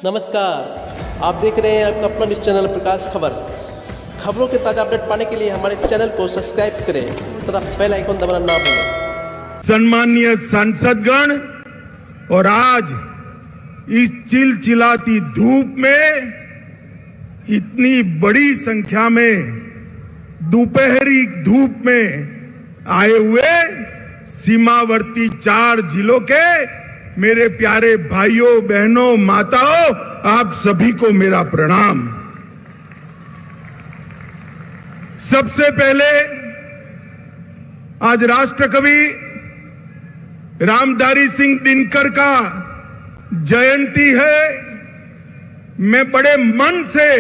नमस्कार, आप देख रहे हैं आपका अपना न्यूज़ चैनल प्रकाश खबर। खबरों के ताज़ा अपडेट पाने के लिए हमारे चैनल को सब्सक्राइब करें तथा बेल आइकन दबाना ना भूलें। सम्मानीय सांसदगण, और आज इस चिलचिलाती धूप में इतनी बड़ी संख्या में दोपहरी धूप में आए हुए सीमावर्ती 4 जिलों के मेरे प्यारे भाइयों, बहनों, माताओं, आप सभी को मेरा प्रणाम। सबसे पहले आज राष्ट्रकवि रामधारी सिंह दिनकर का जयंती है। मैं बड़े मन से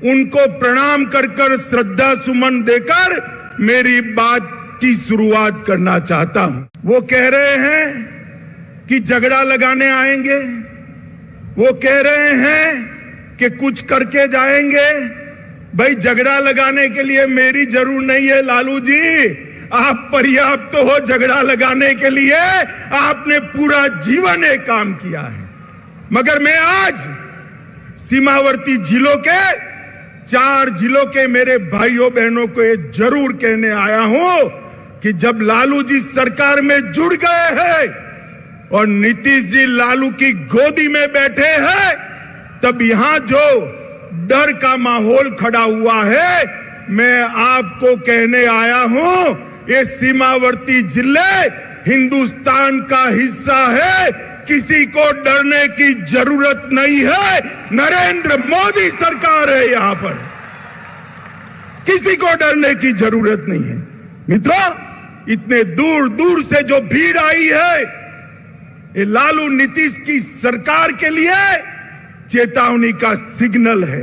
उनको प्रणाम कर श्रद्धा सुमन देकर मेरी बात की शुरुआत करना चाहता हूं। वो कह रहे हैं कि झगड़ा लगाने आएंगे, वो कह रहे हैं कि कुछ करके जाएंगे। भाई, झगड़ा लगाने के लिए मेरी जरूर नहीं है लालू जी, आप पर्याप्त हो झगड़ा लगाने के लिए। आपने पूरा जीवन एक काम किया है। मगर मैं आज सीमावर्ती जिलों के 4 जिलों के मेरे भाइयों बहनों को ये जरूर कहने आया हूं कि जब लालू जी सरकार में जुड़ गए हैं और नीतीश जी लालू की गोदी में बैठे हैं, तब यहां जो डर का माहौल खड़ा हुआ है, मैं आपको कहने आया हूं, ये सीमावर्ती जिले हिंदुस्तान का हिस्सा है। किसी को डरने की जरूरत नहीं है। नरेंद्र मोदी सरकार है यहां पर, किसी को डरने की जरूरत नहीं है। मित्रों, इतने दूर दूर से जो भीड़ आई है, ये लालू नीतीश की सरकार के लिए चेतावनी का सिग्नल है।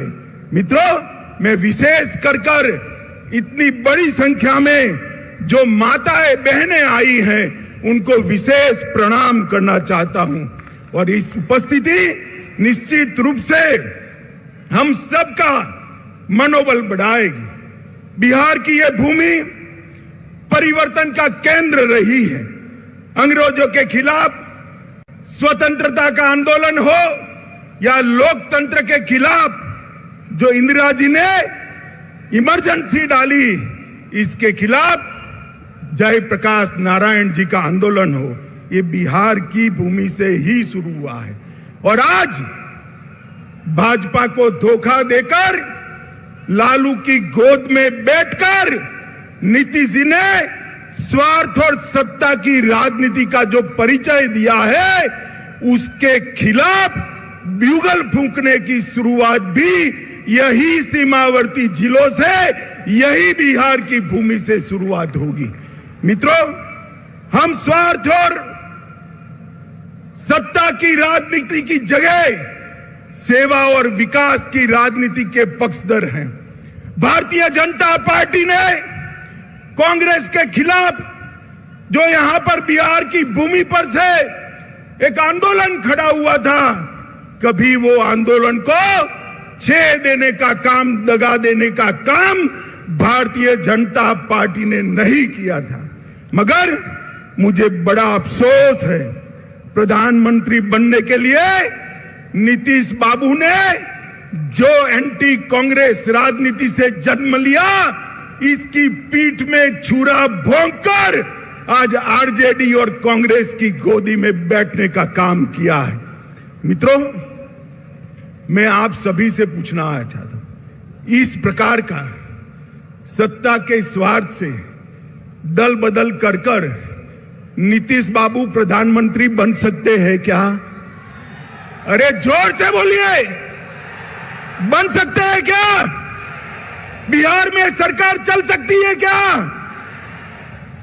मित्रों, मैं विशेष कर इतनी बड़ी संख्या में जो माताएं बहनें आई हैं, उनको विशेष प्रणाम करना चाहता हूं। और इस उपस्थिति निश्चित रूप से हम सबका मनोबल बढ़ाएगी। बिहार की यह भूमि परिवर्तन का केंद्र रही है। अंग्रेजों के खिलाफ स्वतंत्रता का आंदोलन हो या लोकतंत्र के खिलाफ जो इंदिरा जी ने इमरजेंसी डाली, इसके खिलाफ जयप्रकाश नारायण जी का आंदोलन हो, ये बिहार की भूमि से ही शुरू हुआ है। और आज भाजपा को धोखा देकर लालू की गोद में बैठकर नीतीश जी ने स्वार्थ और सत्ता की राजनीति का जो परिचय दिया है, उसके खिलाफ ब्यूगल फूंकने की शुरुआत भी यही सीमावर्ती जिलों से, यही बिहार की भूमि से शुरुआत होगी। मित्रों, हम स्वार्थ और सत्ता की राजनीति की जगह सेवा और विकास की राजनीति के पक्षधर हैं। भारतीय जनता पार्टी ने कांग्रेस के खिलाफ जो यहां पर बिहार की भूमि पर से एक आंदोलन खड़ा हुआ था, कभी वो आंदोलन को छेड़ देने का काम, दगा देने का काम भारतीय जनता पार्टी ने नहीं किया था। मगर मुझे बड़ा अफसोस है, प्रधानमंत्री बनने के लिए नीतीश बाबू ने जो एंटी कांग्रेस राजनीति से जन्म लिया, इसकी पीठ में छुरा भोंककर आज आरजेडी और कांग्रेस की गोदी में बैठने का काम किया है। मित्रों, मैं आप सभी से पूछना चाहता हूं, इस प्रकार का सत्ता के स्वार्थ से दल बदल कर नीतीश बाबू प्रधानमंत्री बन सकते हैं क्या? अरे जोर से बोलिए, बन सकते हैं क्या? बिहार में सरकार चल सकती है क्या?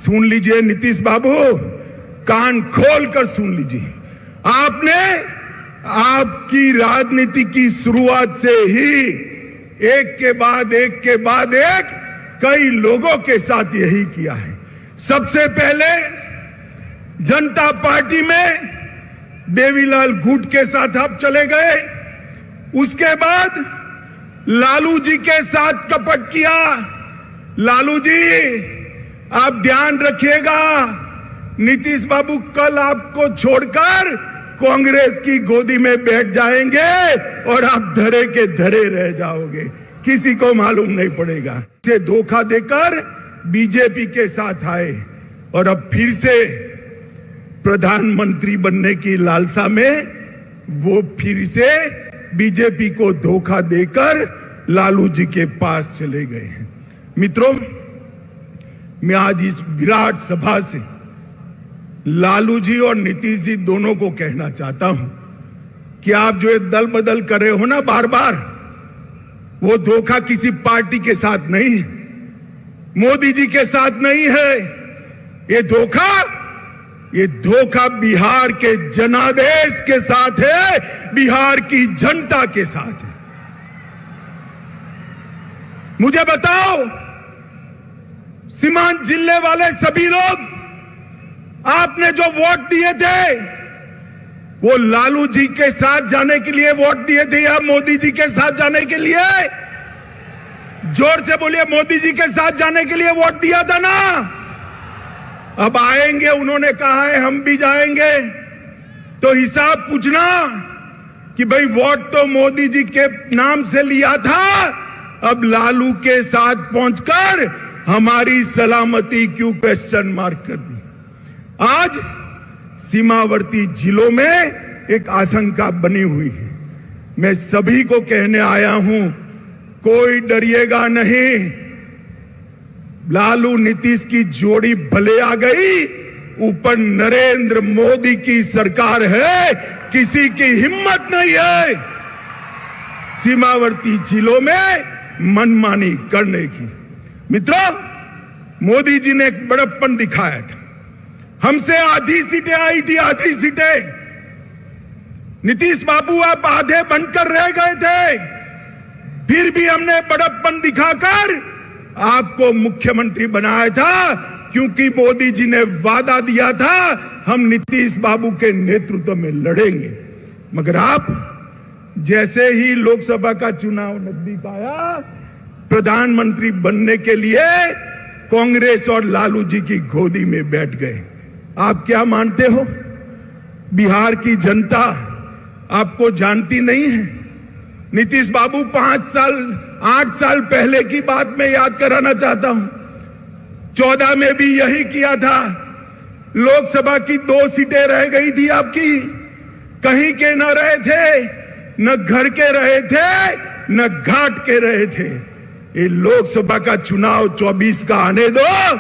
सुन लीजिए नीतीश बाबू, कान खोल कर सुन लीजिए। आपने आपकी राजनीति की शुरुआत से ही एक के बाद एक कई लोगों के साथ यही किया है। सबसे पहले जनता पार्टी में देवीलाल गुट के साथ आप चले गए, उसके बाद लालू जी के साथ कपट किया। लालू जी, आप ध्यान रखिएगा, नीतीश बाबू कल आपको छोड़कर कांग्रेस की गोदी में बैठ जाएंगे और आप धरे के धरे रह जाओगे, किसी को मालूम नहीं पड़ेगा। से धोखा देकर बीजेपी के साथ आए और अब फिर से प्रधानमंत्री बनने की लालसा में वो फिर से बीजेपी को धोखा देकर लालू जी के पास चले गए हैं। मित्रों, मैं आज इस विराट सभा से लालू जी और नीतीश जी दोनों को कहना चाहता हूं कि आप जो ये दल बदल कर रहे हो ना बार बार, वो धोखा किसी पार्टी के साथ नहीं है, मोदी जी के साथ नहीं है। ये धोखा बिहार के जनादेश के साथ है, बिहार की जनता के साथ है। मुझे बताओ, सीमांत जिले वाले सभी लोग आपने जो वोट दिए थे, वो लालू जी के साथ जाने के लिए वोट दिए थे या मोदी जी के साथ जाने के लिए? जोर से बोलिए, मोदी जी के साथ जाने के लिए वोट दिया था ना? अब आएंगे, उन्होंने कहा है हम भी जाएंगे, तो हिसाब पूछना कि भाई वोट तो मोदी जी के नाम से लिया था, अब लालू के साथ पहुंचकर हमारी सलामती क्यों क्वेश्चन मार्क कर दी? आज सीमावर्ती जिलों में एक आशंका बनी हुई है। मैं सभी को कहने आया हूं, कोई डरिएगा नहीं। लालू नीतीश की जोड़ी भले आ गई, ऊपर नरेंद्र मोदी की सरकार है, किसी की हिम्मत नहीं है सीमावर्ती जिलों में मनमानी करने की। मित्रों, मोदी जी ने एक बड़प्पन दिखाया था, हमसे आधी सीटें आई थी, आधी सीटें। नीतीश बाबू आप आधे बनकर रह गए थे, फिर भी हमने बड़प्पन दिखाकर आपको मुख्यमंत्री बनाया था, क्योंकि मोदी जी ने वादा दिया था हम नीतीश बाबू के नेतृत्व में लड़ेंगे। मगर आप जैसे ही लोकसभा का चुनाव नजदीक आया, प्रधानमंत्री बनने के लिए कांग्रेस और लालू जी की गोदी में बैठ गए। आप क्या मानते हो, बिहार की जनता आपको जानती नहीं है? नीतीश बाबू 8 साल पहले की बात मैं याद कराना चाहता हूं। 14 में भी यही किया था। लोकसभा की 2 सीटें रह गई थी आपकी, कहीं के न रहे थे, न घर के रहे थे, न घाट के रहे थे। ये लोकसभा का चुनाव 24 का आने दो,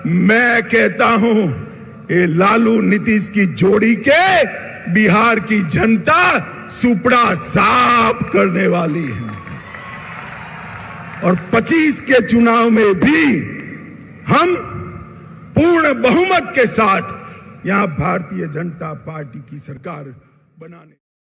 मैं कहता हूं ये लालू नीतीश की जोड़ी के बिहार की जनता सुपड़ा साफ करने वाली है। और 25 के चुनाव में भी हम पूर्ण बहुमत के साथ यहां भारतीय जनता पार्टी की सरकार बनाने